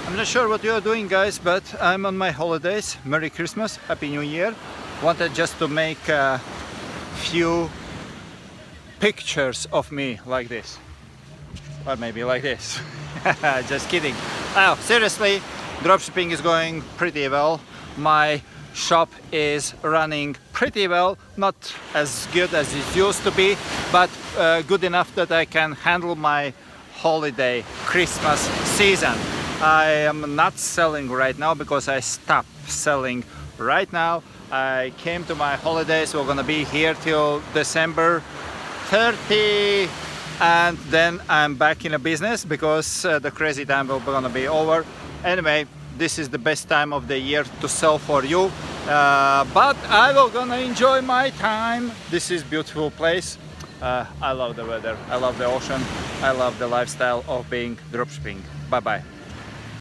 I'm not sure what you are doing, guys, but I'm on my holidays. Merry Christmas, Happy New Year. Wanted just to make a few pictures of me like this, or maybe like this. Just kidding. Oh, seriously, dropshipping is going pretty well. My shop is running pretty well, not as good as it used to be, but good enough that I can handle my holiday Christmas season. I am not selling right now because I stopped selling right now. I came to my holidays. We're gonna be here till December 30, and then I'm back in a business because the crazy time will gonna be over. Anyway, this is the best time of the year to sell for you, but I will gonna enjoy my time. This is beautiful place. I love the weather, I love the ocean, I love the lifestyle of being dropshipping. Bye bye.